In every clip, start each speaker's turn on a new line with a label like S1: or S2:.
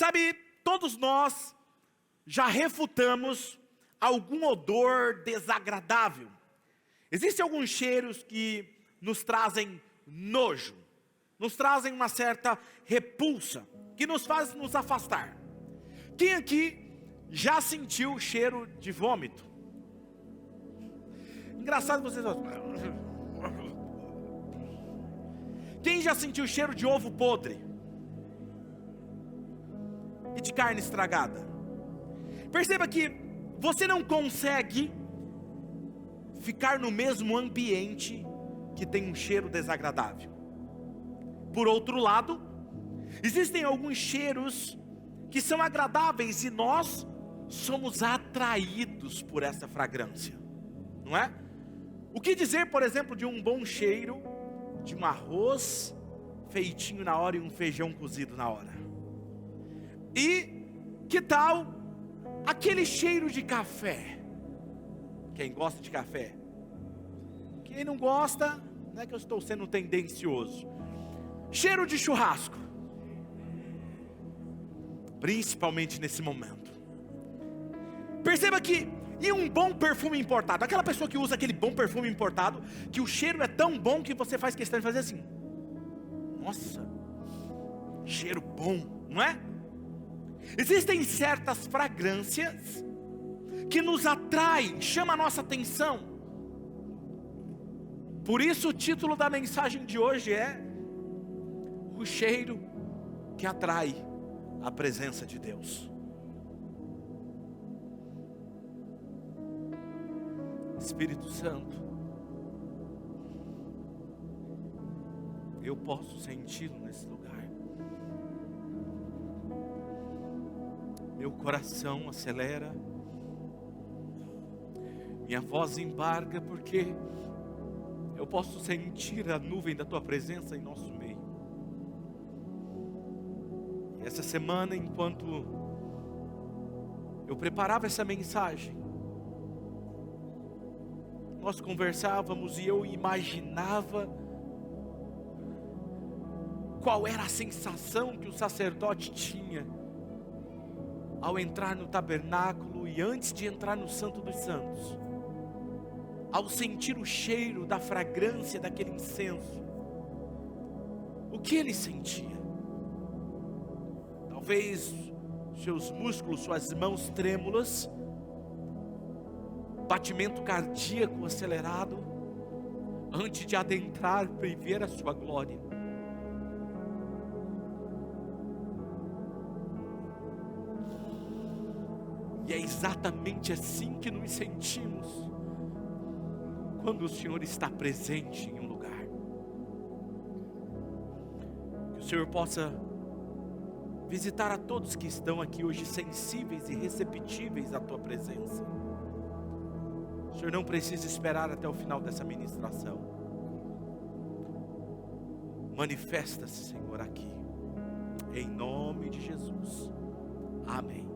S1: Sabe, todos nós já refutamos algum odor desagradável. Existem alguns cheiros que nos trazem nojo, nos trazem uma certa repulsa, que nos faz nos afastar. Quem aqui já sentiu o cheiro de vômito? Engraçado vocês. Quem já sentiu o cheiro de ovo podre? E de carne estragada? Perceba que você não consegue ficar no mesmo ambiente que tem um cheiro desagradável. Por outro lado, existem alguns cheiros que são agradáveis e nós somos atraídos por essa fragrância, não é? O que dizer, por exemplo, de um bom cheiro de um arroz feitinho na hora e um feijão cozido na hora? E que tal aquele cheiro de café? Quem gosta de café? Quem não gosta, não é que eu estou sendo tendencioso. Cheiro de churrasco, principalmente nesse momento. Perceba que, e um bom perfume importado, aquela pessoa que usa aquele bom perfume importado, que o cheiro é tão bom que você faz questão de fazer assim: nossa, cheiro bom, não é? Existem certas fragrâncias que nos atraem, chama a nossa atenção. Por isso o título da mensagem de hoje é: o cheiro que atrai a presença de Deus. Espírito Santo, eu posso senti-lo nesse lugar. Meu coração acelera, minha voz embarga, porque eu posso sentir a nuvem da tua presença em nosso meio. E essa semana, enquanto eu preparava essa mensagem, nós conversávamos e eu imaginava qual era a sensação que o sacerdote tinha ao entrar no tabernáculo e antes de entrar no Santo dos Santos, ao sentir o cheiro da fragrância daquele incenso. O que ele sentia? Talvez seus músculos, suas mãos trêmulas, batimento cardíaco acelerado, antes de adentrar para ver a sua glória. E é exatamente assim que nos sentimos quando o Senhor está presente em um lugar. Que o Senhor possa visitar a todos que estão aqui hoje sensíveis e receptíveis à tua presença. O Senhor não precisa esperar até o final dessa ministração. Manifesta-se, Senhor, aqui, em nome de Jesus. Amém.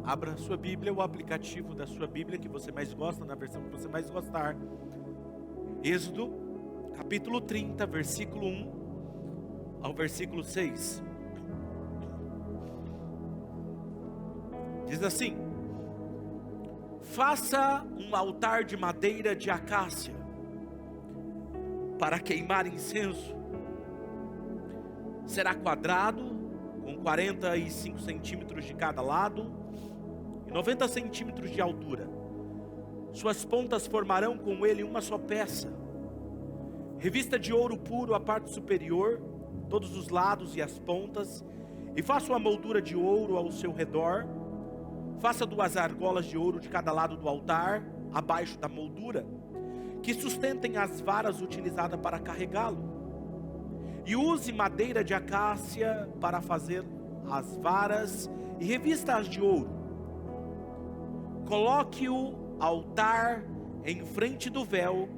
S1: Abra a sua Bíblia, o aplicativo da sua Bíblia que você mais gosta, na versão que você mais gostar. Êxodo, capítulo 30, versículo 1 ao versículo 6. Diz assim: faça um altar de madeira de acácia para queimar incenso. Será quadrado, com 45 centímetros de cada lado e 90 centímetros de altura. Suas pontas formarão com ele uma só peça. Revista de ouro puro a parte superior, todos os lados e as pontas, e faça uma moldura de ouro ao seu redor. Faça 2 argolas de ouro de cada lado do altar, abaixo da moldura, que sustentem as varas utilizadas para carregá-lo. E use madeira de acácia para fazer as varas e revista-as de ouro. Coloque o altar em frente do véu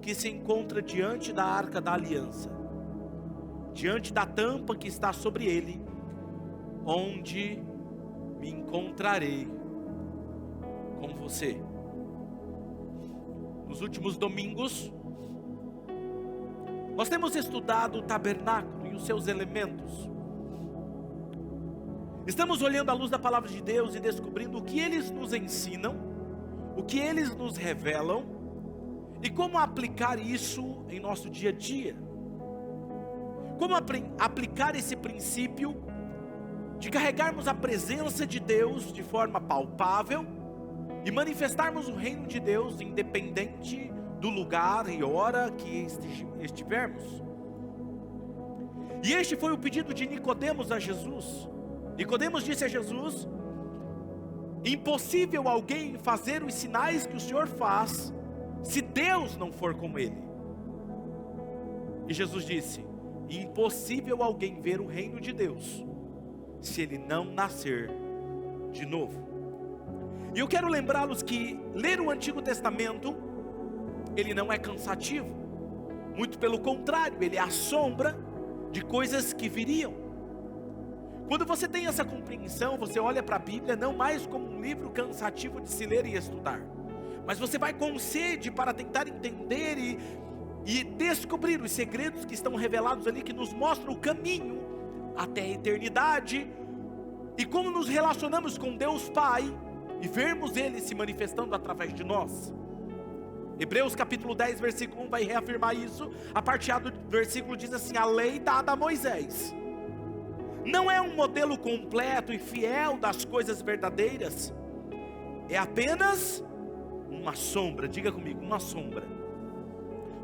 S1: que se encontra diante da arca da aliança, diante da tampa que está sobre ele, onde me encontrarei com você. Nos últimos domingos, nós temos estudado o tabernáculo e os seus elementos. Estamos olhando à luz da palavra de Deus e descobrindo o que eles nos ensinam, o que eles nos revelam e como aplicar isso em nosso dia a dia. Como aplicar esse princípio de carregarmos a presença de Deus de forma palpável e manifestarmos o reino de Deus independente do lugar e hora que estivermos. E este foi o pedido de Nicodemos a Jesus. Nicodemos disse a Jesus: impossível alguém fazer os sinais que o Senhor faz, se Deus não for com ele. E Jesus disse: impossível alguém ver o reino de Deus, se ele não nascer de novo. E eu quero lembrá-los que ler o Antigo Testamento, ele não é cansativo. Muito pelo contrário, ele é a sombra de coisas que viriam. Quando você tem essa compreensão, você olha para a Bíblia não mais como um livro cansativo de se ler e estudar, mas você vai com sede para tentar entender e descobrir os segredos que estão revelados ali, que nos mostram o caminho até a eternidade, e como nos relacionamos com Deus Pai, e vermos Ele se manifestando através de nós. Hebreus capítulo 10, versículo 1 vai reafirmar isso. A parte A do versículo diz assim: a lei dada a Moisés não é um modelo completo e fiel das coisas verdadeiras, é apenas uma sombra. Diga comigo, uma sombra.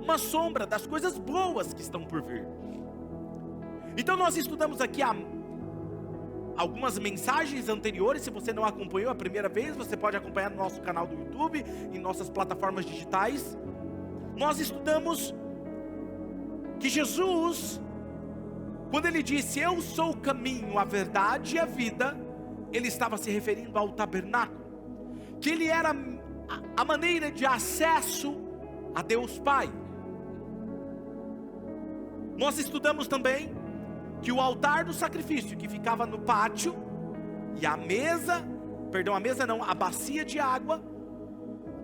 S1: Uma sombra das coisas boas que estão por vir. Então nós estudamos aqui algumas mensagens anteriores. Se você não acompanhou a primeira vez, você pode acompanhar no nosso canal do YouTube, em nossas plataformas digitais. Nós estudamos que Jesus, quando ele disse eu sou o caminho, a verdade e a vida, ele estava se referindo ao tabernáculo, que ele era a maneira de acesso a Deus Pai. Nós estudamos também que o altar do sacrifício que ficava no pátio e a bacia de água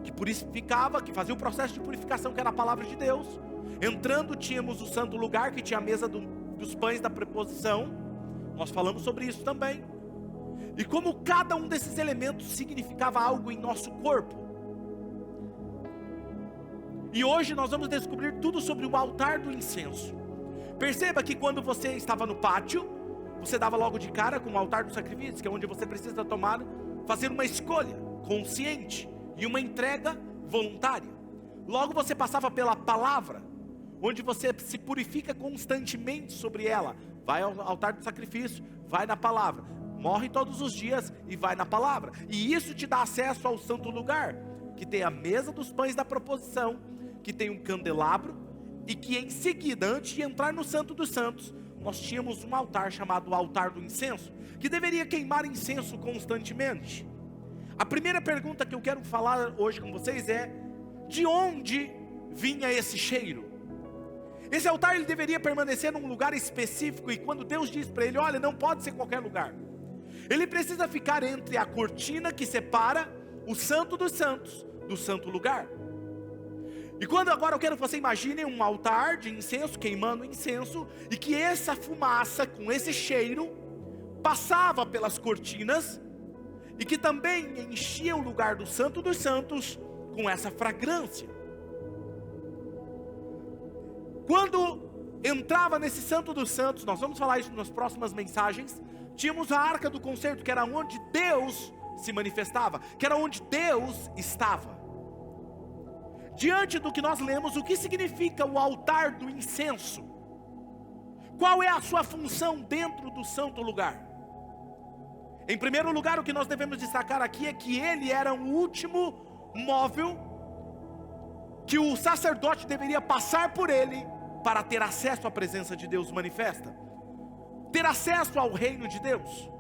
S1: que purificava, que fazia o processo de purificação, que era a palavra de Deus. Entrando tínhamos o santo lugar, que tinha a mesa dos pães da preposição. Nós falamos sobre isso também. E como cada um desses elementos significava algo em nosso corpo. E hoje nós vamos descobrir tudo sobre o altar do incenso. Perceba que quando você estava no pátio, você dava logo de cara com o altar do sacrifício, que é onde você precisa fazer uma escolha consciente e uma entrega voluntária. Logo você passava pela palavra, onde você se purifica constantemente sobre ela. Vai ao altar do sacrifício, vai na palavra, morre todos os dias e vai na palavra. E isso te dá acesso ao santo lugar, que tem a mesa dos pães da proposição, que tem um candelabro, e que em seguida, antes de entrar no Santo dos Santos, nós tínhamos um altar chamado altar do incenso, que deveria queimar incenso constantemente. A primeira pergunta que eu quero falar hoje com vocês é: de onde vinha esse cheiro? Esse altar ele deveria permanecer num lugar específico, e quando Deus diz para ele: olha, não pode ser qualquer lugar, ele precisa ficar entre a cortina que separa o Santo dos Santos do santo lugar. E quando agora eu quero que você imagine um altar de incenso, queimando incenso, e que essa fumaça, com esse cheiro, passava pelas cortinas, e que também enchia o lugar do Santo dos Santos com essa fragrância. Quando entrava nesse Santo dos Santos, nós vamos falar isso nas próximas mensagens, tínhamos a Arca do Concerto, que era onde Deus se manifestava, que era onde Deus estava. Diante do que nós lemos, o que significa o altar do incenso? Qual é a sua função dentro do santo lugar? Em primeiro lugar, o que nós devemos destacar aqui é que ele era o último móvel que o sacerdote deveria passar por ele para ter acesso à presença de Deus manifesta, ter acesso ao reino de Deus.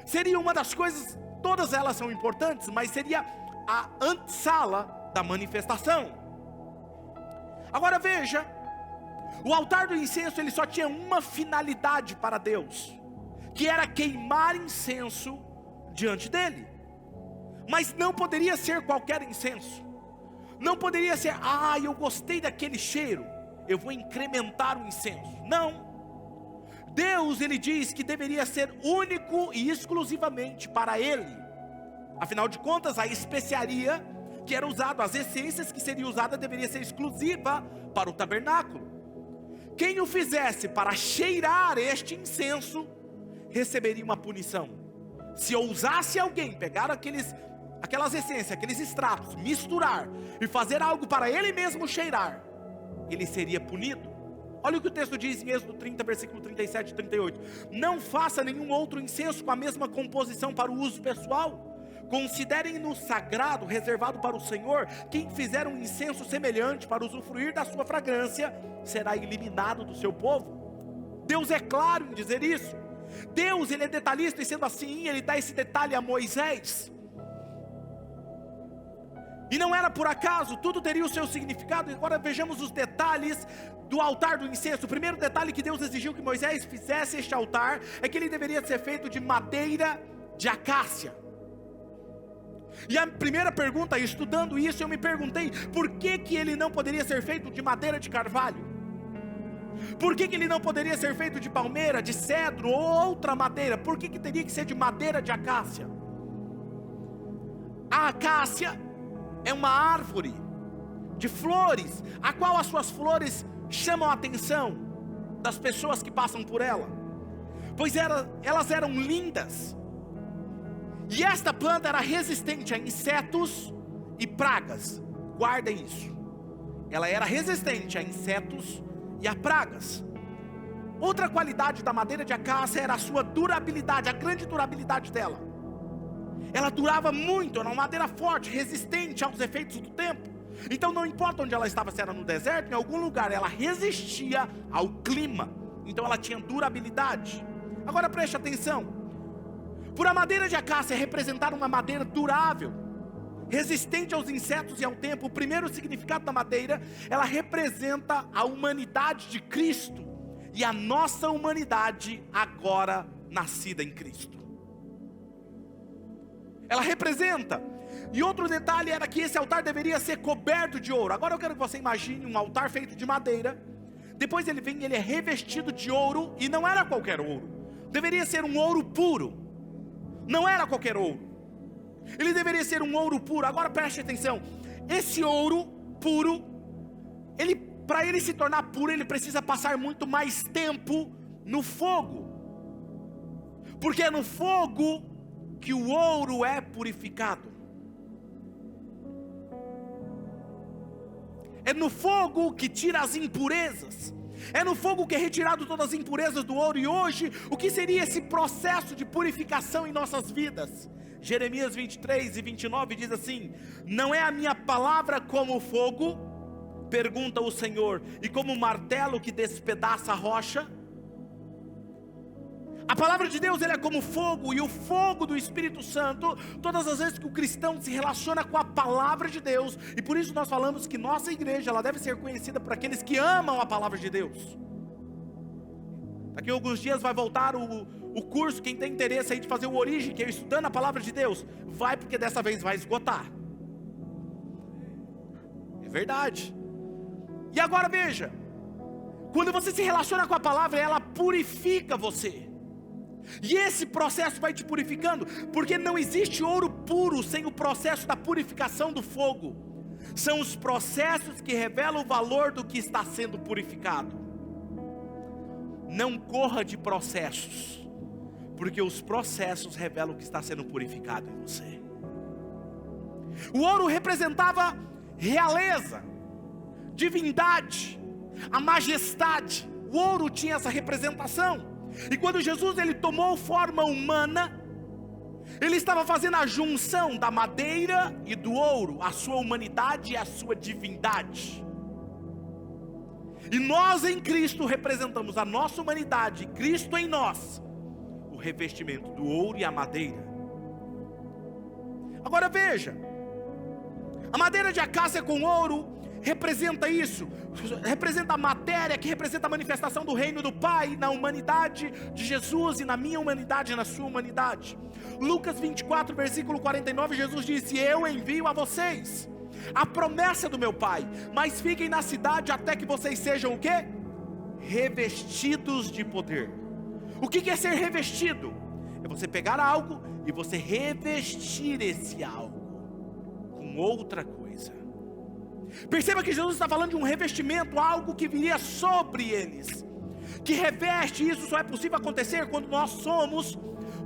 S1: Seria uma das coisas, todas elas são importantes, mas seria a antessala da manifestação. Agora veja, o altar do incenso ele só tinha uma finalidade para Deus, que era queimar incenso diante dele. Mas não poderia ser qualquer incenso. Não poderia ser, eu gostei daquele cheiro, eu vou incrementar o incenso. Não. Deus, ele diz que deveria ser único e exclusivamente para ele. Afinal de contas, a especiaria que era usada, as essências que seria usada, deveria ser exclusiva para o tabernáculo. Quem o fizesse para cheirar este incenso, receberia uma punição. Se ousasse alguém pegar aquelas essências, aqueles extratos, misturar e fazer algo para ele mesmo cheirar, ele seria punido. Olha o que o texto diz em Êxodo 30, versículo 37 e 38. Não faça nenhum outro incenso com a mesma composição para o uso pessoal. Considerem-no sagrado, reservado para o Senhor. Quem fizer um incenso semelhante para usufruir da sua fragrância, será eliminado do seu povo. Deus é claro em dizer isso. Deus, ele é detalhista, e sendo assim, ele dá esse detalhe a Moisés. E não era por acaso, tudo teria o seu significado. Agora vejamos os detalhes do altar do incenso. O primeiro detalhe que Deus exigiu que Moisés fizesse este altar, é que ele deveria ser feito de madeira de acácia. E a primeira pergunta, estudando isso, eu me perguntei, por que ele não poderia ser feito de madeira de carvalho? Por que ele não poderia ser feito de palmeira, de cedro ou outra madeira? Por que teria que ser de madeira de acácia? A acácia é uma árvore de flores, a qual as suas flores chamam a atenção das pessoas que passam por ela, pois elas eram lindas. E esta planta era resistente a insetos e pragas. Guardem isso. Ela era resistente a insetos e a pragas. Outra qualidade da madeira de acácia era a sua durabilidade, a grande durabilidade dela. Ela durava muito, era uma madeira forte, resistente aos efeitos do tempo. Então não importa onde ela estava, se era no deserto, em algum lugar, ela resistia ao clima. Então ela tinha durabilidade. Agora preste atenção. Por a madeira de acácia representar uma madeira durável, resistente aos insetos e ao tempo, o primeiro significado da madeira, ela representa a humanidade de Cristo e a nossa humanidade agora nascida em Cristo. Ela representa. E outro detalhe era que esse altar deveria ser coberto de ouro. Agora eu quero que você imagine um altar feito de madeira. Depois ele é revestido de ouro, e não era qualquer ouro. Deveria ser um ouro puro. Não era qualquer ouro. Ele deveria ser um ouro puro. Agora preste atenção. Esse ouro puro, para ele se tornar puro, ele precisa passar muito mais tempo no fogo. Porque é no fogo que o ouro é purificado. É no fogo que tira as impurezas. É no fogo que é retirado todas as impurezas do ouro. E hoje, o que seria esse processo de purificação em nossas vidas? Jeremias 23 e 29 diz assim: não é a minha palavra como fogo, pergunta o Senhor, e como martelo que despedaça a rocha? A palavra de Deus, ela é como fogo, e o fogo do Espírito Santo, todas as vezes que o cristão se relaciona com a palavra de Deus, e por isso nós falamos que nossa igreja, ela deve ser conhecida por aqueles que amam a palavra de Deus. Daqui a alguns dias vai voltar o curso, quem tem interesse aí de fazer o Origem, que é estudando a palavra de Deus, vai, porque dessa vez vai esgotar. É verdade. E agora veja, quando você se relaciona com a palavra, ela purifica você. E esse processo vai te purificando, porque não existe ouro puro sem o processo da purificação do fogo. São os processos que revelam o valor do que está sendo purificado. Não corra de processos, porque os processos revelam o que está sendo purificado em você. O ouro representava realeza, divindade, a majestade. O ouro tinha essa representação. E quando Jesus ele tomou forma humana, ele estava fazendo a junção da madeira e do ouro, a sua humanidade e a sua divindade. E nós em Cristo representamos a nossa humanidade, Cristo em nós, o revestimento do ouro e a madeira. Agora veja, A madeira de acácia com ouro representa isso, representa a matéria que representa a manifestação do reino do Pai na humanidade de Jesus e na minha humanidade e na sua humanidade. Lucas 24, versículo 49, Jesus disse: eu envio a vocês a promessa do meu Pai, mas fiquem na cidade até que vocês sejam o quê? Revestidos de poder. O que é ser revestido? É você pegar algo e você revestir esse algo com outra coisa. Perceba que Jesus está falando de um revestimento, algo que viria sobre eles, que reveste. Isso só é possível acontecer quando nós somos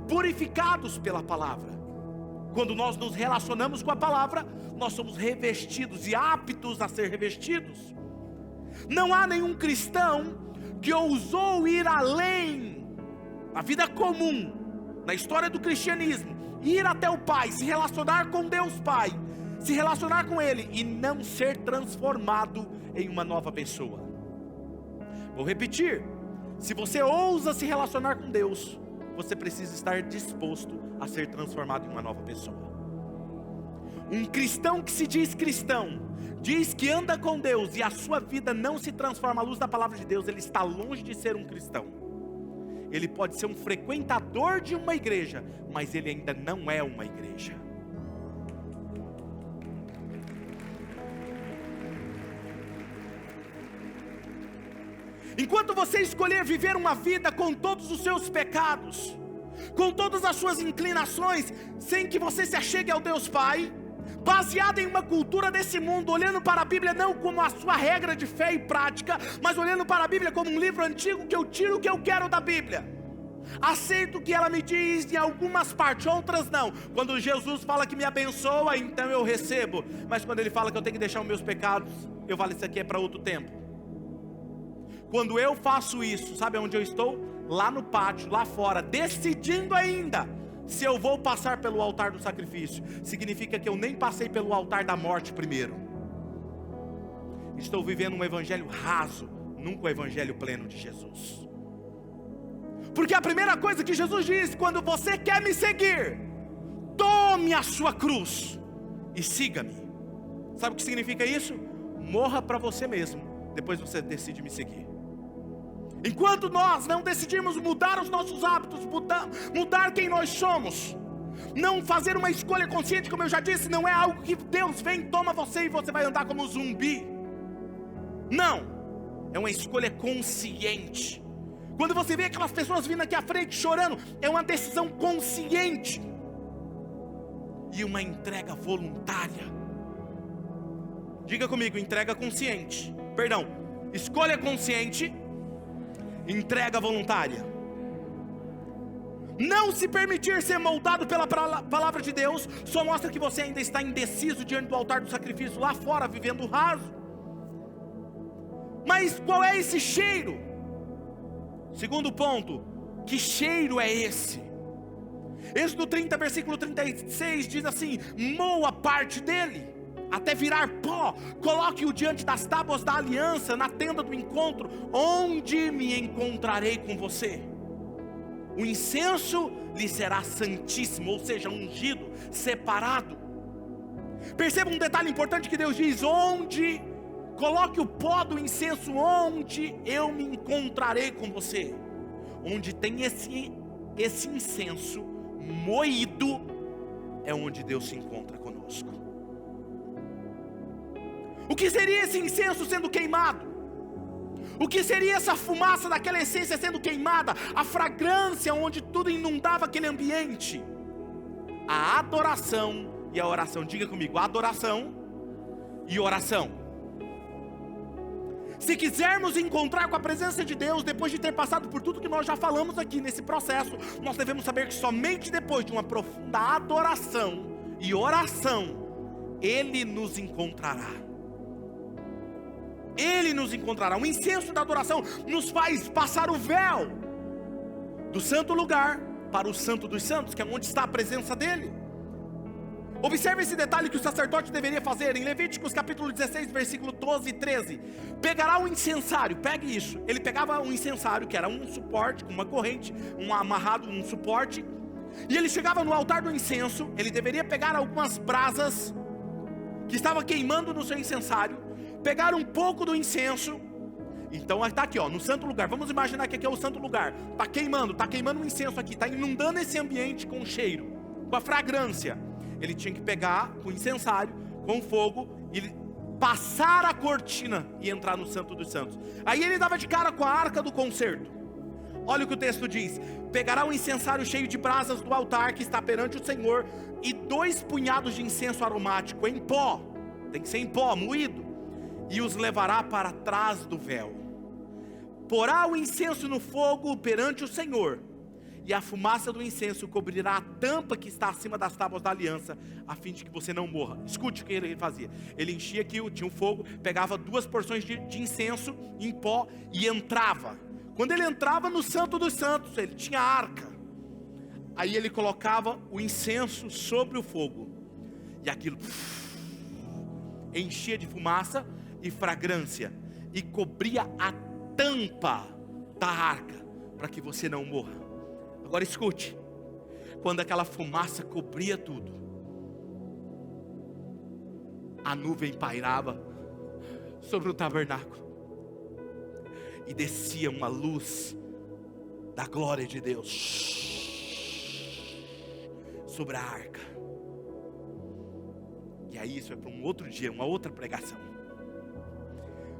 S1: purificados pela palavra. Quando nós nos relacionamos com a palavra, nós somos revestidos e aptos a ser revestidos. Não há nenhum cristão que ousou ir além, na vida comum, na história do cristianismo, ir até o Pai, se relacionar com Deus Pai, se relacionar com Ele e não ser transformado em uma nova pessoa. Vou repetir: se você ousa se relacionar com Deus, você precisa estar disposto a ser transformado em uma nova pessoa. Um cristão que se diz cristão, diz que anda com Deus e a sua vida não se transforma à luz da palavra de Deus, ele está longe de ser um cristão. Ele pode ser um frequentador de uma igreja, mas ele ainda não é uma igreja. Enquanto você escolher viver uma vida com todos os seus pecados, com todas as suas inclinações, sem que você se achegue ao Deus Pai, baseado em uma cultura desse mundo, olhando para a Bíblia não como a sua regra de fé e prática, mas olhando para a Bíblia como um livro antigo que eu tiro o que eu quero da Bíblia, aceito o que ela me diz em algumas partes, outras não. Quando Jesus fala que me abençoa, então eu recebo, mas quando Ele fala que eu tenho que deixar os meus pecados, eu falo, isso aqui é para outro tempo. Quando eu faço isso, sabe onde eu estou? Lá no pátio, lá fora, decidindo ainda se eu vou passar pelo altar do sacrifício. Significa que eu nem passei pelo altar da morte primeiro. Estou vivendo um evangelho raso, nunca o evangelho pleno de Jesus. Porque a primeira coisa que Jesus diz: quando você quer me seguir, tome a sua cruz e siga-me. Sabe o que significa isso? Morra para você mesmo, depois você decide me seguir. Enquanto nós não decidirmos mudar os nossos hábitos, mudar quem nós somos, não fazer uma escolha consciente, como eu já disse, não é algo que Deus vem, toma você e você vai andar como zumbi. Não, é uma escolha consciente. Quando você vê aquelas pessoas vindo aqui à frente chorando, é uma decisão consciente e uma entrega voluntária. Diga comigo: entrega consciente, perdão, escolha consciente, entrega voluntária. Não se permitir ser moldado pela palavra de Deus só mostra que você ainda está indeciso diante do altar do sacrifício lá fora, vivendo raso. Mas qual é esse cheiro? Segundo ponto, que cheiro é esse? Êxodo 30, versículo 36 diz assim: moa parte dele até virar pó, coloque-o diante das tábuas da aliança, na tenda do encontro, onde me encontrarei com você. O incenso lhe será santíssimo, ou seja, ungido, separado. Perceba um detalhe importante que Deus diz: onde, coloque o pó do incenso, onde eu me encontrarei com você. Onde tem esse incenso moído, é onde Deus se encontra conosco. O que seria esse incenso sendo queimado? O que seria essa fumaça daquela essência sendo queimada? A fragrância onde tudo inundava aquele ambiente. A adoração e a oração. Diga comigo: adoração e oração. Se quisermos encontrar com a presença de Deus, depois de ter passado por tudo que nós já falamos aqui nesse processo, nós devemos saber que somente depois de uma profunda adoração e oração, Ele nos encontrará. Ele nos encontrará. O incenso da adoração nos faz passar o véu do santo lugar para o santo dos santos, que é onde está a presença dele. Observe esse detalhe que o sacerdote deveria fazer em Levíticos capítulo 16, versículo 12 e 13. Pegará um incensário, pegue isso. Ele pegava um incensário, que era um suporte, com uma corrente, amarrado, um suporte, e ele chegava no altar do incenso. Ele deveria pegar algumas brasas que estava queimando no seu incensário, pegaram um pouco do incenso. Então está aqui, ó, no santo lugar. Vamos imaginar que aqui é o santo lugar. Está queimando um incenso aqui, está inundando esse ambiente com cheiro, com a fragrância. Ele tinha que pegar o incensário com fogo e passar a cortina e entrar no Santo dos Santos. Aí ele dava de cara com a arca do concerto. Olha o que o texto diz: pegará um incensário cheio de brasas do altar que está perante o Senhor, e 2 punhados de incenso aromático em pó, tem que ser em pó, moído, e os levará para trás do véu. Porá o incenso no fogo perante o Senhor, e a fumaça do incenso cobrirá a tampa que está acima das tábuas da aliança, a fim de que você não morra. Escute o que ele fazia. Ele enchia aqui, tinha um fogo, pegava 2 porções de incenso em pó e entrava. Quando ele entrava no Santo dos Santos, ele tinha a arca. Aí ele colocava o incenso sobre o fogo, e aquilo enchia de fumaça e fragrância, e cobria a tampa da arca, para que você não morra. Agora escute, quando aquela fumaça cobria tudo, a nuvem pairava sobre o tabernáculo, e descia uma luz da glória de Deus sobre a arca. E aí isso é para um outro dia, uma outra pregação.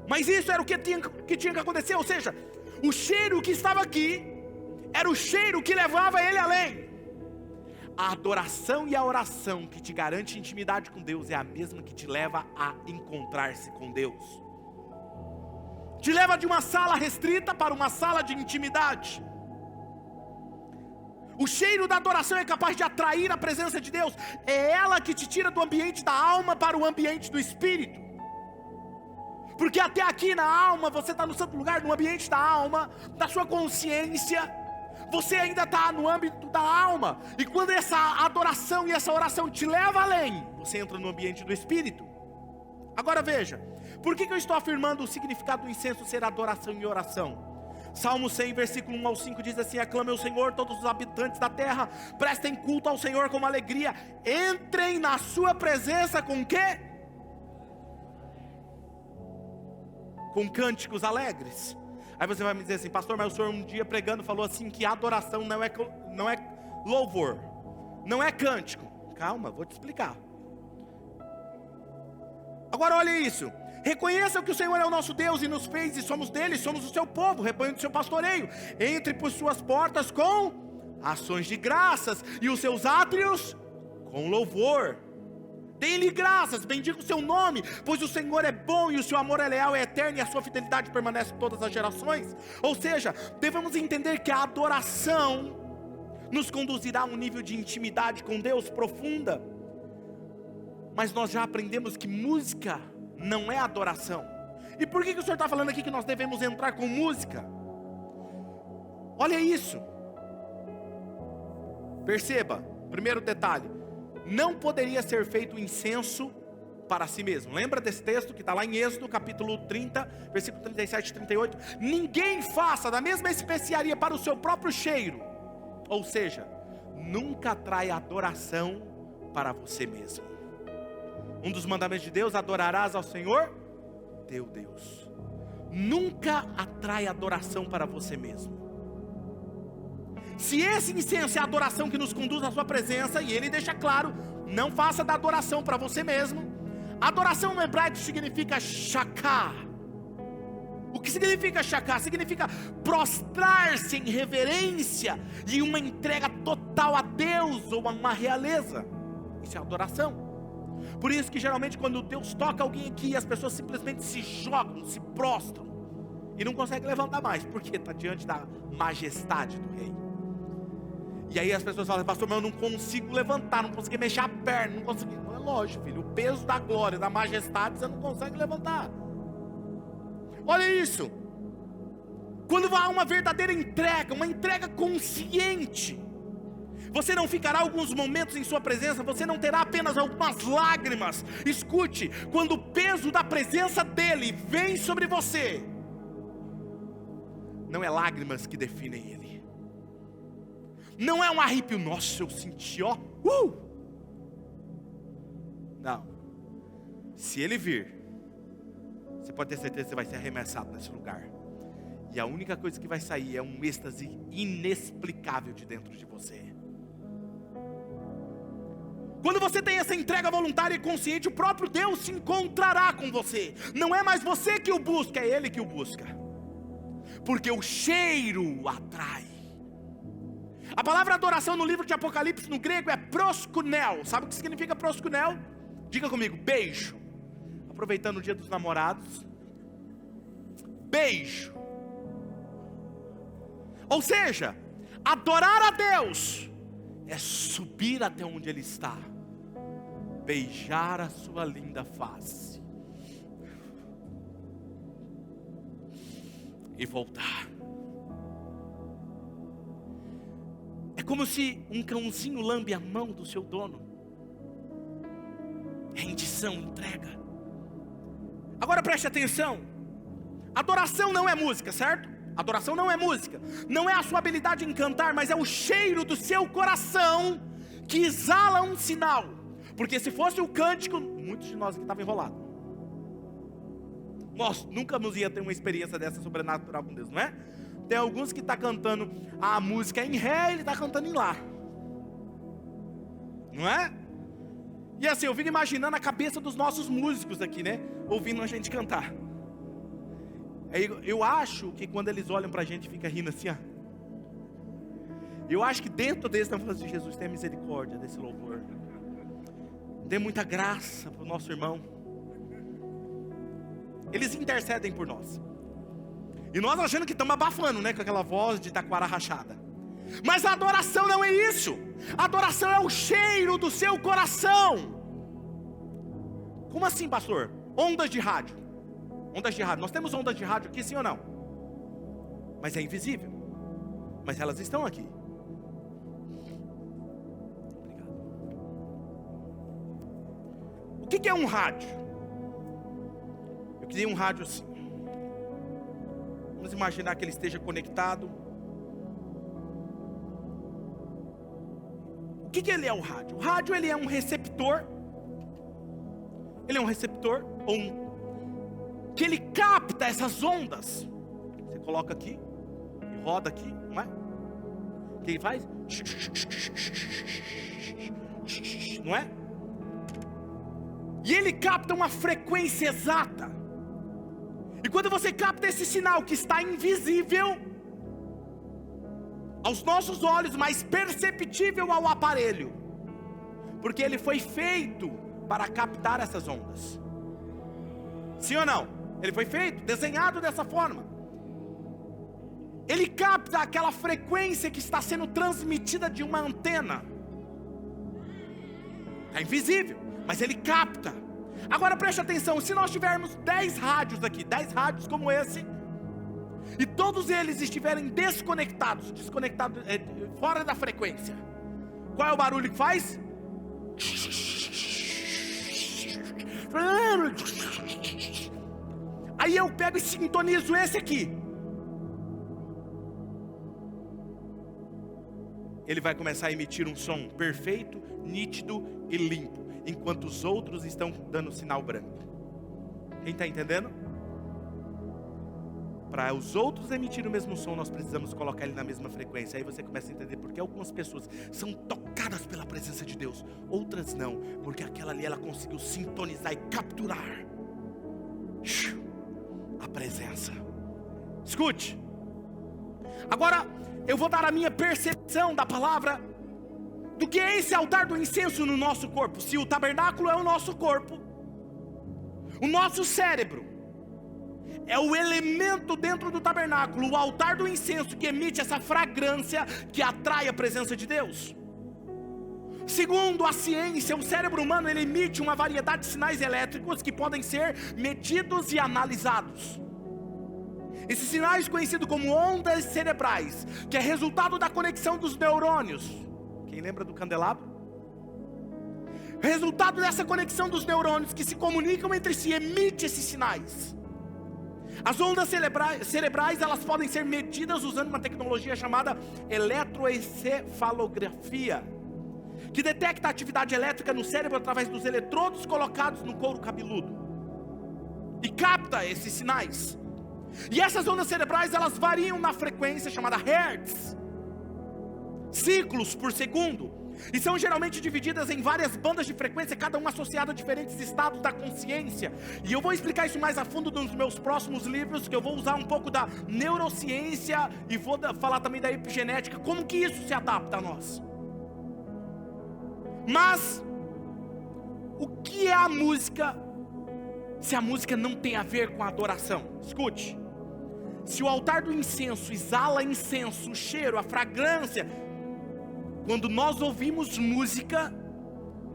S1: Mas isso era o que tinha que acontecer. Ou seja, o cheiro que estava aqui era o cheiro que levava ele além. A adoração e a oração que te garante intimidade com Deus é a mesma que te leva a encontrar-se com Deus. Te leva de uma sala restrita para uma sala de intimidade. O cheiro da adoração é capaz de atrair a presença de Deus. É ela que te tira do ambiente da alma para o ambiente do espírito. Porque até aqui na alma, você está no santo lugar, no ambiente da alma, da sua consciência. Você ainda está no âmbito da alma. E quando essa adoração e essa oração te leva além, você entra no ambiente do espírito. Agora veja, por que eu estou afirmando o significado do incenso ser adoração e oração? Salmo 100, versículo 1 ao 5 diz assim: aclamem o Senhor todos os habitantes da terra, prestem culto ao Senhor com alegria, entrem na sua presença com o quê? Com cânticos alegres. Aí você vai me dizer assim: pastor, mas o senhor um dia pregando falou assim que adoração não é louvor, não é cântico. Calma, vou te explicar. Agora olha isso: reconheça que o Senhor é o nosso Deus e nos fez, e somos dele, somos o seu povo, rebanho do seu pastoreio. Entre por suas portas com ações de graças, e os seus átrios com louvor. Dê-lhe graças, bendiga o seu nome, pois o Senhor é bom e o seu amor é leal, é eterno, e a sua fidelidade permanece em todas as gerações. Ou seja, devemos entender que a adoração nos conduzirá a um nível de intimidade com Deus profunda. Mas nós já aprendemos que música não é adoração. E por que o Senhor está falando aqui que nós devemos entrar com música? Olha isso. Perceba, primeiro detalhe: não poderia ser feito incenso para si mesmo. Lembra desse texto que está lá em Êxodo, capítulo 30, versículo 37 e 38? Ninguém faça da mesma especiaria para o seu próprio cheiro. Ou seja, nunca traia adoração para você mesmo. Um dos mandamentos de Deus: adorarás ao Senhor teu Deus. Nunca atrai adoração para você mesmo. Se esse incenso é a adoração que nos conduz à sua presença, e ele deixa claro: não faça da adoração para você mesmo. Adoração no hebraico significa shakar. O que significa shakar? Significa prostrar-se em reverência e uma entrega total a Deus ou a uma realeza. Isso é adoração. Por isso que geralmente quando Deus toca alguém aqui, as pessoas simplesmente se jogam, se prostram e não conseguem levantar mais, porque está diante da majestade do rei. E aí as pessoas falam: pastor, mas eu não consigo levantar, não consigo mexer a perna, não consigo. Não é lógico, filho, o peso da glória, da majestade, você não consegue levantar. Olha isso. Quando há uma verdadeira entrega, uma entrega consciente, você não ficará alguns momentos em sua presença, você não terá apenas algumas lágrimas. Escute, quando o peso da presença dele vem sobre você, não é lágrimas que definem ele. Não é um arrepio: nossa, eu senti, ó. Não. Se ele vir, você pode ter certeza que você vai ser arremessado nesse lugar. E a única coisa que vai sair é um êxtase inexplicável de dentro de você. Quando você tem essa entrega voluntária e consciente, o próprio Deus se encontrará com você. Não é mais você que o busca, é Ele que o busca. Porque o cheiro atrai. A palavra adoração no livro de Apocalipse no grego é proskunel. Sabe o que significa proskunel? Diga comigo, beijo. Aproveitando o dia dos namorados. Beijo. Ou seja, adorar a Deus é subir até onde Ele está, beijar a sua linda face e voltar. É como se um cãozinho lambe a mão do seu dono. Rendição, entrega. Agora preste atenção. Adoração não é música, certo? Adoração não é música, não é a sua habilidade em cantar, mas é o cheiro do seu coração que exala um sinal. Porque se fosse o cântico, muitos de nós aqui estavam enrolados. Nós nunca nos ia ter uma experiência dessa sobrenatural com Deus, não é? Tem alguns que estão cantando a música em ré, ele está cantando em lá. Não é? E assim, eu fico imaginando a cabeça dos nossos músicos aqui, né? Ouvindo a gente cantar. Eu acho que quando eles olham para a gente, fica rindo assim, ó. Eu acho que dentro deles estão falando assim: Jesus, tenha misericórdia desse louvor. Dê muita graça para o nosso irmão. Eles intercedem por nós. E nós achando que estamos abafando, né? Com aquela voz de taquara rachada. Mas a adoração não é isso. A adoração é o cheiro do seu coração. Como assim, pastor? Ondas de rádio. Ondas de rádio, nós temos ondas de rádio aqui, sim ou não? Mas é invisível. Mas elas estão aqui. Obrigado. O que é um rádio? Eu queria um rádio assim. Vamos imaginar que ele esteja conectado. O que ele é o rádio? O rádio, ele é um receptor. Ele é um receptor ou que ele capta essas ondas. Você coloca aqui e roda aqui, não é? O que ele faz? Não é? E ele capta uma frequência exata. E quando você capta esse sinal que está invisível aos nossos olhos, mas perceptível ao aparelho, porque ele foi feito para captar essas ondas. Sim ou não? Ele foi feito, desenhado dessa forma. Ele capta aquela frequência que está sendo transmitida de uma antena. É invisível, mas ele capta. Agora preste atenção, se nós tivermos 10 rádios aqui, 10 rádios como esse, e todos eles estiverem desconectados, fora da frequência, qual é o barulho que faz? Aí eu pego e sintonizo esse aqui. Ele vai começar a emitir um som perfeito, nítido e limpo, enquanto os outros estão dando sinal branco. Quem está entendendo? Para os outros emitirem o mesmo som, nós precisamos colocar ele na mesma frequência. Aí você começa a entender porque algumas pessoas são tocadas pela presença de Deus, outras não, porque aquela ali ela conseguiu sintonizar e capturar a presença. Escute. Agora eu vou dar a minha percepção da palavra do que é esse altar do incenso no nosso corpo. Se o tabernáculo é o nosso corpo, o nosso cérebro é o elemento dentro do tabernáculo, o altar do incenso que emite essa fragrância que atrai a presença de Deus. Segundo a ciência, o cérebro humano ele emite uma variedade de sinais elétricos que podem ser medidos e analisados. Esses sinais conhecidos como ondas cerebrais, que é resultado da conexão dos neurônios. Quem lembra do candelabro? Resultado dessa conexão dos neurônios que se comunicam entre si, emite esses sinais. As ondas cerebrais elas podem ser medidas usando uma tecnologia chamada eletroencefalografia, que detecta a atividade elétrica no cérebro através dos eletrodos colocados no couro cabeludo e capta esses sinais. E essas ondas cerebrais, elas variam na frequência chamada Hertz, ciclos por segundo, e são geralmente divididas em várias bandas de frequência, cada uma associada a diferentes estados da consciência. E eu vou explicar isso mais a fundo nos meus próximos livros, que eu vou usar um pouco da neurociência e vou falar também da epigenética, como que isso se adapta a nós. Mas o que é a música, se a música não tem a ver com a adoração? Escute, se o altar do incenso exala incenso, o cheiro, a fragrância, quando nós ouvimos música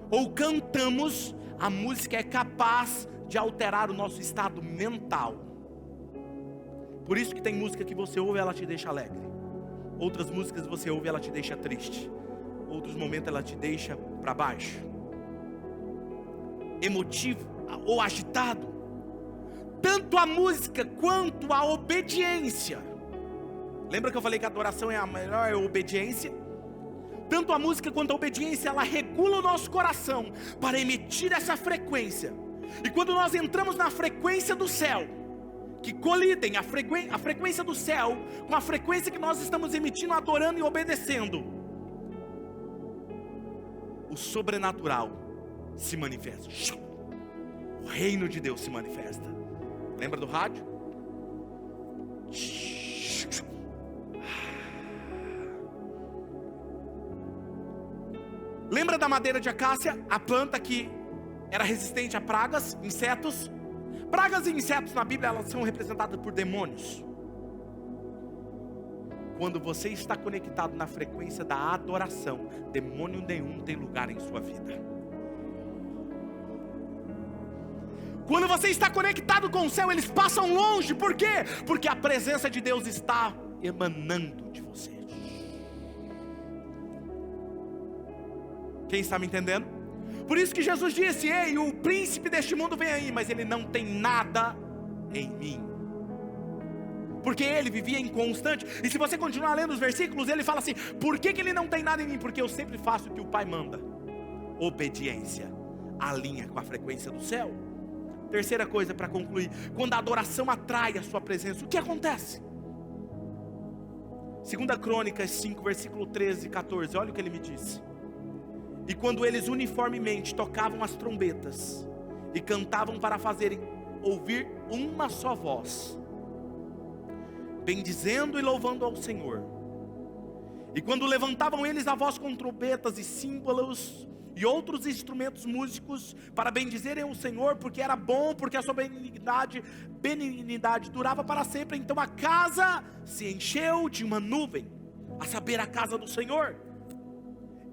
S1: ou cantamos, a música é capaz de alterar o nosso estado mental. Por isso que tem música que você ouve, ela te deixa alegre. Outras músicas você ouve, ela te deixa triste. Outros momentos ela te deixa para baixo, emotivo ou agitado. Tanto a música quanto a obediência. Lembra que eu falei que a adoração é a melhor obediência? Tanto a música quanto a obediência, ela regula o nosso coração para emitir essa frequência. E quando nós entramos na frequência do céu, que colidem a frequência do céu com a frequência que nós estamos emitindo, adorando e obedecendo, o sobrenatural se manifesta. O reino de Deus se manifesta. Lembra do rádio? Lembra da madeira de acácia? A planta que era resistente a pragas, insetos. Pragas e insetos na Bíblia, elas são representadas por demônios. Quando você está conectado na frequência da adoração, demônio nenhum tem lugar em sua vida. Quando você está conectado com o céu, eles passam longe. Por quê? Porque a presença de Deus está emanando de você. Quem está me entendendo? Por isso que Jesus disse: ei, o príncipe deste mundo vem aí, mas ele não tem nada em mim. Porque ele vivia inconstante. E se você continuar lendo os versículos, ele fala assim: por que ele não tem nada em mim? Porque eu sempre faço o que o Pai manda. Obediência alinha com a frequência do céu. Terceira coisa para concluir: quando a adoração atrai a sua presença, o que acontece? 2 Crônicas 5, versículo 13 e 14, olha o que ele me disse. E quando eles uniformemente tocavam as trombetas e cantavam para fazerem ouvir uma só voz, bendizendo e louvando ao Senhor, e quando levantavam eles a voz com trombetas e símbolos e outros instrumentos músicos para bendizerem o Senhor, porque era bom, porque a sua benignidade durava para sempre, então a casa se encheu de uma nuvem, a saber, a casa do Senhor.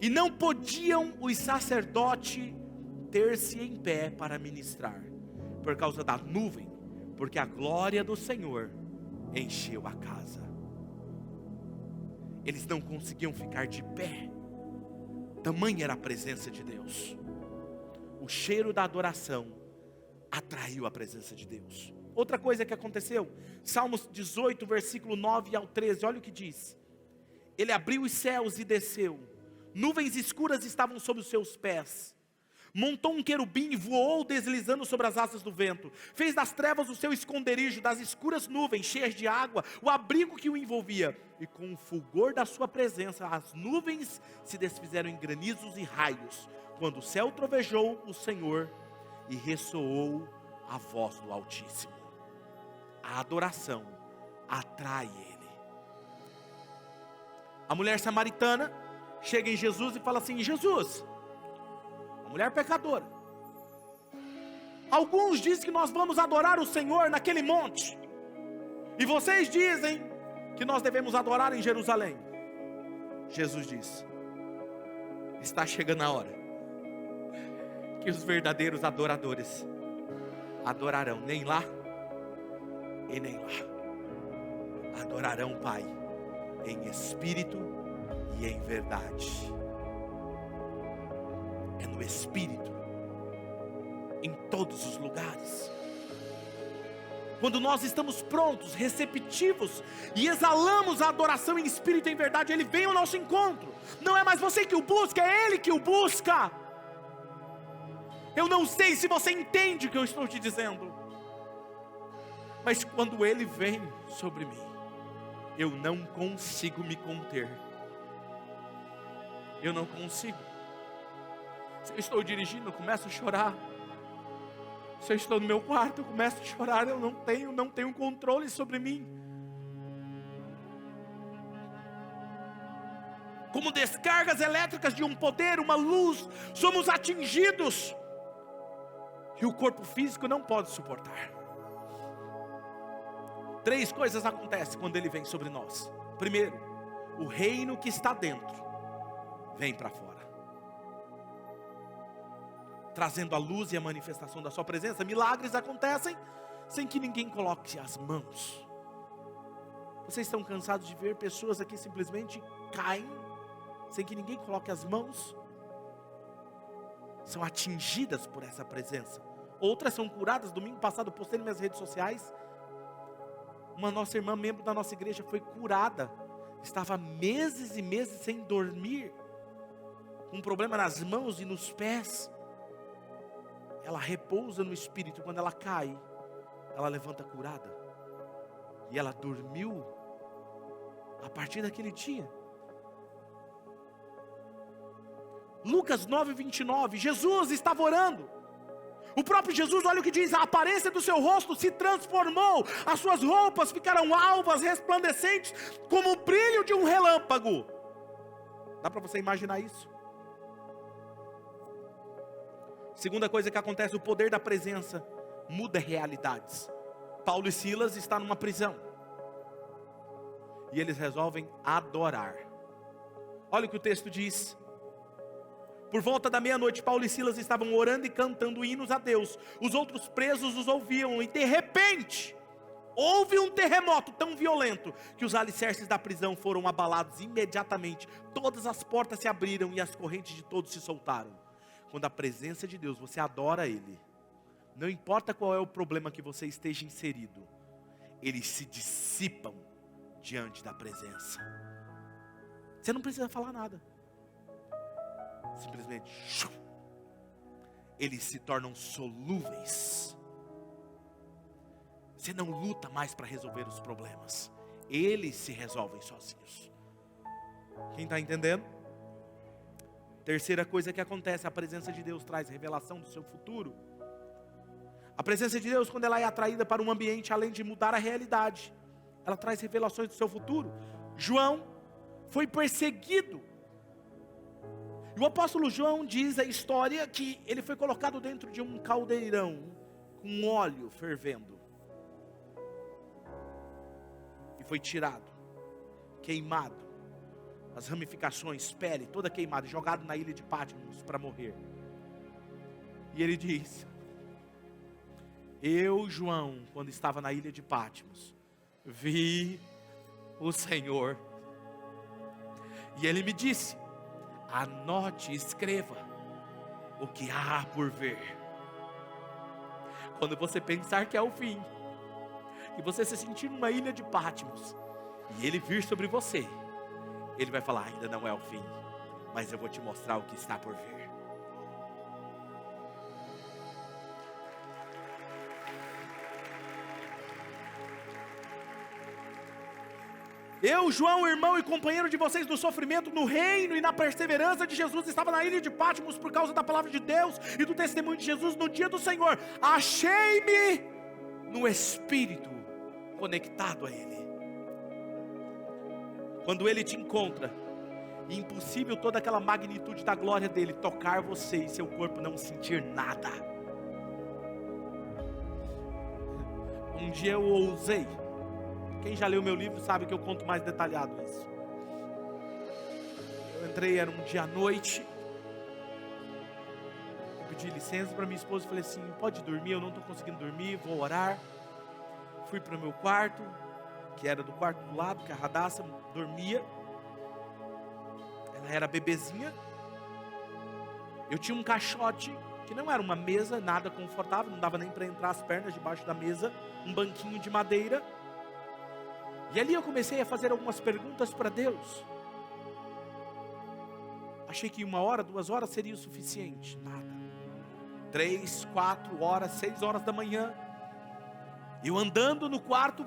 S1: E não podiam os sacerdotes ter-se em pé para ministrar, por causa da nuvem, porque a glória do Senhor encheu a casa. Eles não conseguiam ficar de pé, tamanha era a presença de Deus. O cheiro da adoração atraiu a presença de Deus. Outra coisa que aconteceu, Salmos 18, versículo 9 ao 13, olha o que diz. Ele abriu os céus e desceu, nuvens escuras estavam sob os seus pés. Montou um querubim e voou deslizando sobre as asas do vento. Fez das trevas o seu esconderijo, das escuras nuvens cheias de água o abrigo que o envolvia. E com o fulgor da sua presença, as nuvens se desfizeram em granizos e raios, quando o céu trovejou o Senhor e ressoou a voz do Altíssimo. A adoração atrai ele. A mulher samaritana chega em Jesus e fala assim: Jesus, uma mulher pecadora, alguns dizem que nós vamos adorar o Senhor naquele monte, e vocês dizem que nós devemos adorar em Jerusalém. Jesus diz: está chegando a hora que os verdadeiros adoradores adorarão nem lá e nem lá. Adorarão o Pai em espírito e em verdade. É no espírito, em todos os lugares. quando nós estamos prontos, receptivos e exalamos a adoração em espírito e em verdade, Ele vem ao nosso encontro. Não é mais você que o busca, é Ele que o busca. Eu não sei se você entende o que eu estou te dizendo, mas quando Ele vem sobre mim, eu não consigo me conter. Eu não consigo. Se eu estou dirigindo, eu começo a chorar. Se eu estou no meu quarto, eu começo a chorar. Eu não tenho controle sobre mim. Como descargas elétricas de um poder, uma luz, somos atingidos. E o corpo físico não pode suportar. 3 coisas acontecem quando Ele vem sobre nós. Primeiro, o reino que está dentro vem para fora, trazendo a luz e a manifestação da sua presença. Milagres acontecem sem que ninguém coloque as mãos. Vocês estão cansados de ver pessoas aqui simplesmente caem, sem que ninguém coloque as mãos? São atingidas por essa presença. Outras são curadas. Domingo passado eu postei nas minhas redes sociais. Uma nossa irmã, membro da nossa igreja, foi curada. Estava meses e meses sem dormir, com um problema nas mãos e nos pés. Ela repousa no Espírito. Quando ela cai, ela levanta curada. E ela dormiu a partir daquele dia. Lucas 9:29, Jesus estava orando. O próprio Jesus, olha o que diz: a aparência do seu rosto se transformou, as suas roupas ficaram alvas, resplandecentes, como o brilho de um relâmpago. Dá para você imaginar isso? Segunda coisa que acontece, o poder da presença muda realidades. Paulo e Silas estão numa prisão, e eles resolvem adorar. Olha o que o texto diz. Por volta da meia-noite, Paulo e Silas estavam orando e cantando hinos a Deus. Os outros presos os ouviam, e de repente houve um terremoto tão violento que os alicerces da prisão foram abalados imediatamente. Todas as portas se abriram e as correntes de todos se soltaram. Quando a presença de Deus, você adora Ele, não importa qual é o problema que você esteja inserido, eles se dissipam diante da presença. Você não precisa falar nada. Simplesmente eles se tornam solúveis. Você não luta mais para resolver os problemas, eles se resolvem sozinhos. Quem está entendendo? Terceira coisa que acontece, a presença de Deus traz revelação do seu futuro. A presença de Deus, quando ela é atraída para um ambiente, além de mudar a realidade, ela traz revelações do seu futuro. João foi perseguido. E o apóstolo João diz a história que ele foi colocado dentro de um caldeirão com óleo fervendo. E foi tirado, queimado, as ramificações, pele, toda queimada, jogado na ilha de Patmos para morrer. E ele diz: eu, João, quando estava na ilha de Patmos, vi o Senhor. E ele me disse: anote e escreva o que há por ver. Quando você pensar que é o fim, e você se sentir numa ilha de Patmos, e ele vir sobre você, ele vai falar: ainda não é o fim, mas eu vou te mostrar o que está por vir. Eu, João, irmão e companheiro de vocês no sofrimento, no reino e na perseverança de Jesus, estava na ilha de Patmos por causa da palavra de Deus e do testemunho de Jesus no dia do Senhor. Achei-me no Espírito conectado a Ele. Quando Ele te encontra, é impossível toda aquela magnitude da glória dEle tocar você e seu corpo não sentir nada. Um dia eu ousei. Quem já leu meu livro sabe que eu conto mais detalhado isso. Eu entrei, era um dia à noite. Eu pedi licença para minha esposa e falei assim: pode dormir, eu não estou conseguindo dormir, vou orar. Fui para o meu quarto, que era do quarto do lado, que a Radassa dormia. Ela era bebezinha. Eu tinha um caixote que não era uma mesa, nada confortável, não dava nem para entrar as pernas debaixo da mesa, um banquinho de madeira. E ali eu comecei a fazer algumas perguntas para Deus. Achei que 1 hora, 2 horas seria o suficiente. Nada. 3, 4 horas, 6 horas da manhã. Eu andando no quarto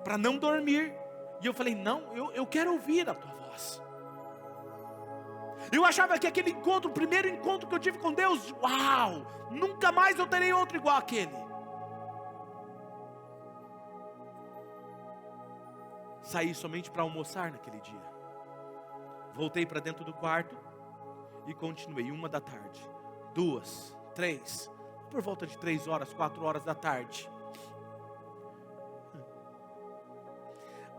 S1: para não dormir. E eu falei, não, eu quero ouvir a tua voz. Eu achava que aquele encontro, o primeiro encontro que eu tive com Deus, uau, nunca mais eu terei outro igual aquele. Saí somente para almoçar naquele dia. Voltei para dentro do quarto e continuei 1 da tarde, 2, 3, por volta de 3 horas, 4 horas da tarde.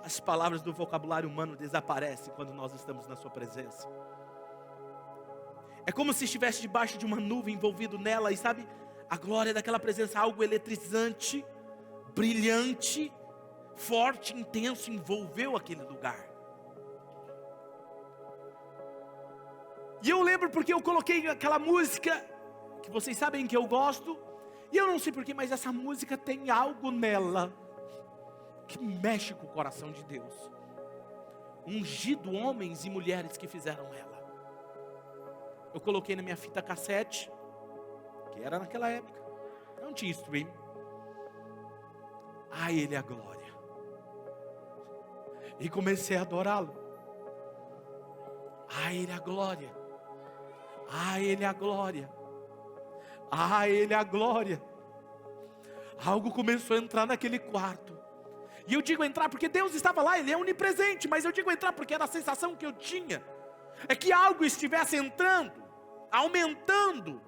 S1: As palavras do vocabulário humano desaparecem quando nós estamos na sua presença. É como se estivesse debaixo de uma nuvem, envolvido nela, e sabe, a glória daquela presença, algo eletrizante, brilhante, forte, intenso, envolveu aquele lugar. E eu lembro porque eu coloquei aquela música, que vocês sabem que eu gosto, e eu não sei porquê, mas essa música tem algo nela, que mexe com o coração de Deus. Ungido homens e mulheres que fizeram ela. Eu coloquei na minha fita cassete, que era naquela época, não tinha stream. A Ele a glória. E comecei a adorá-lo. A Ele a glória. A Ele a glória. A Ele a glória. Algo começou a entrar naquele quarto. E eu digo entrar porque Deus estava lá, Ele é onipresente. Mas eu digo entrar porque era a sensação que eu tinha. É que algo estivesse entrando, aumentando.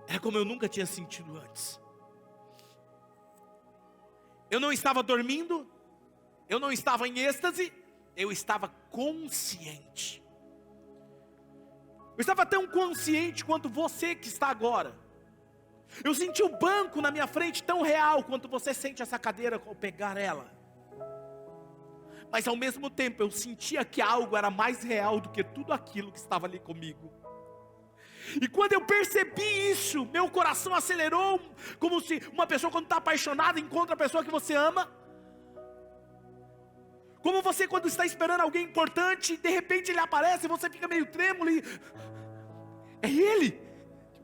S1: É como eu nunca tinha sentido antes. Eu não estava dormindo, eu não estava em êxtase, eu estava consciente. Eu estava tão consciente quanto você que está agora. Eu senti o banco na minha frente tão real quanto você sente essa cadeira ao pegar ela. Mas ao mesmo tempo eu sentia que algo era mais real do que tudo aquilo que estava ali comigo. E quando eu percebi isso, meu coração acelerou, como se uma pessoa quando está apaixonada encontra a pessoa que você ama. Como você quando está esperando alguém importante, de repente ele aparece e você fica meio trêmulo e... É ele!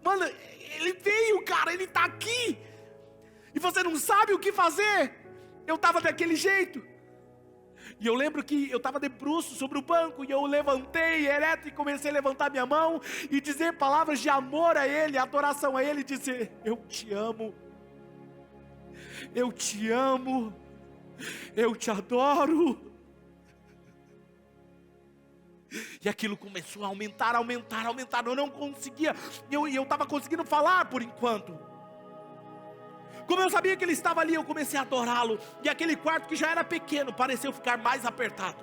S1: Mano, ele veio, cara, ele está aqui! E você não sabe o que fazer. Eu estava daquele jeito. E eu lembro que eu estava de bruços sobre o banco, e eu levantei ereto e comecei a levantar minha mão, e dizer palavras de amor a Ele, adoração a Ele, e dizer, eu te amo, eu te amo, eu te adoro. E aquilo começou a aumentar, eu não conseguia, eu estava conseguindo falar por enquanto. Como eu sabia que Ele estava ali, eu comecei a adorá-lo. E aquele quarto que já era pequeno, pareceu ficar mais apertado.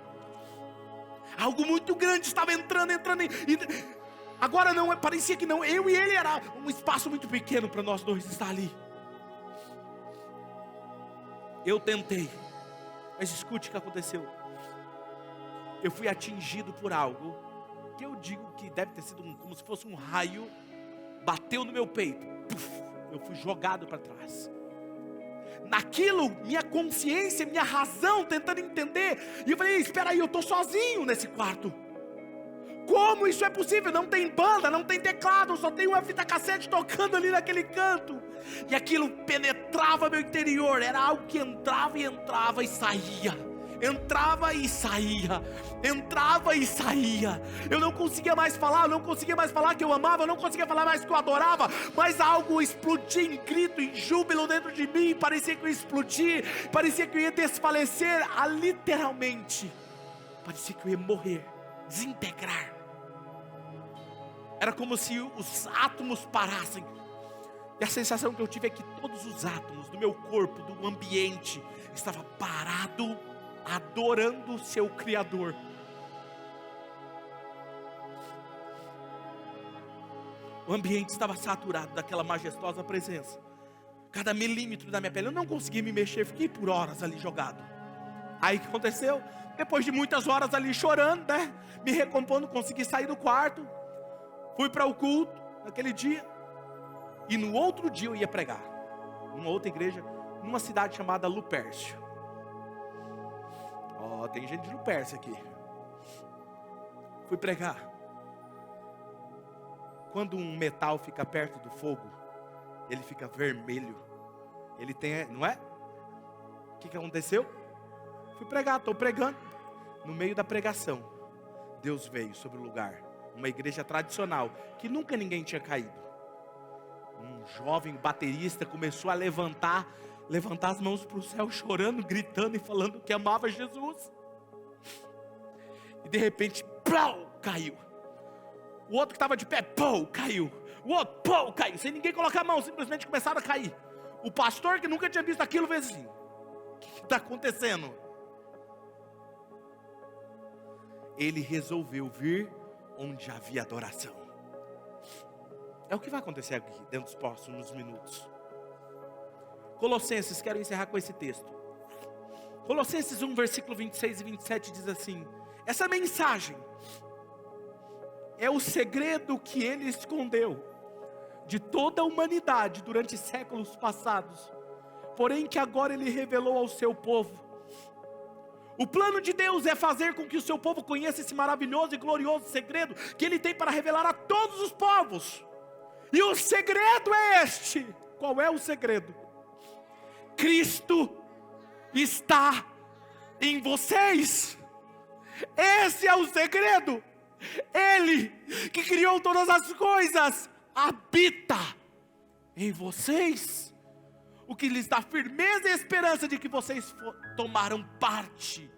S1: Algo muito grande estava entrando. Agora não, parecia que não, eu e ele era um espaço muito pequeno para nós dois estar ali. Eu tentei, mas escute o que aconteceu. Eu fui atingido por algo, que eu digo que deve ter sido como se fosse um raio, bateu no meu peito. Puf, eu fui jogado para trás. Naquilo, minha consciência, minha razão tentando entender. E eu falei, espera aí, eu estou sozinho nesse quarto. Como isso é possível? Não tem banda, não tem teclado, só tem uma fita cassete tocando ali naquele canto. E aquilo penetrava meu interior. Era algo que entrava e saía. Entrava e saía, entrava e saía. Eu não conseguia mais falar, eu não conseguia mais falar que eu amava, eu não conseguia falar mais que eu adorava. Mas algo explodia em grito, em júbilo dentro de mim. Parecia que eu ia explodir, parecia que eu ia desfalecer, literalmente. Parecia que eu ia morrer, desintegrar. Era como se os átomos parassem. E a sensação que eu tive é que todos os átomos do meu corpo, do ambiente, estavam parados, adorando o seu Criador. O ambiente estava saturado daquela majestosa presença. Cada milímetro da minha pele, eu não conseguia me mexer, fiquei por horas ali jogado. Aí o que aconteceu? Depois de muitas horas ali chorando, né? Me recompondo, consegui sair do quarto. Fui para o culto naquele dia. E no outro dia eu ia pregar. Numa outra igreja, numa cidade chamada Lupércio. Ó, tem gente de Lupércio aqui. Fui pregar. Quando um metal fica perto do fogo, ele fica vermelho. Ele tem, não é? O que aconteceu? Fui pregar, estou pregando. No meio da pregação, Deus veio sobre o lugar. Uma igreja tradicional, que nunca ninguém tinha caído. Um jovem baterista começou a levantar as mãos para o céu, chorando, gritando e falando que amava Jesus. E de repente, plau, caiu. O outro que estava de pé, pau, caiu. O outro, pau, caiu. Sem ninguém colocar a mão, simplesmente começaram a cair. O pastor que nunca tinha visto aquilo fez assim: o que está acontecendo? Ele resolveu vir onde havia adoração. É o que vai acontecer aqui dentro dos próximos minutos. Colossenses, quero encerrar com esse texto. Colossenses 1, versículo 26 e 27 diz assim: essa mensagem é o segredo que ele escondeu de toda a humanidade durante séculos passados, porém que agora ele revelou ao seu povo. O plano de Deus é fazer com que o seu povo conheça esse maravilhoso e glorioso segredo que ele tem para revelar a todos os povos. E o segredo é este. Qual é o segredo? Cristo está em vocês. Esse é o segredo. Ele que criou todas as coisas habita em vocês, o que lhes dá firmeza e esperança de que vocês tomaram parte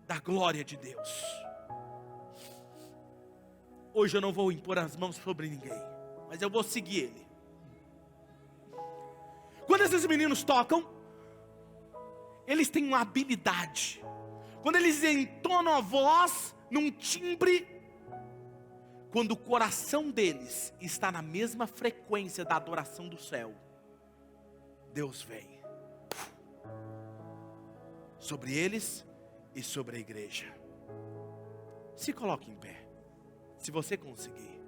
S1: da glória de Deus. Hoje eu não vou impor as mãos sobre ninguém, mas eu vou seguir ele. Quando esses meninos tocam, eles têm uma habilidade. Quando eles entonam a voz num timbre, quando o coração deles está na mesma frequência da adoração do céu, Deus vem sobre eles e sobre a igreja. Se coloque em pé, se você conseguir.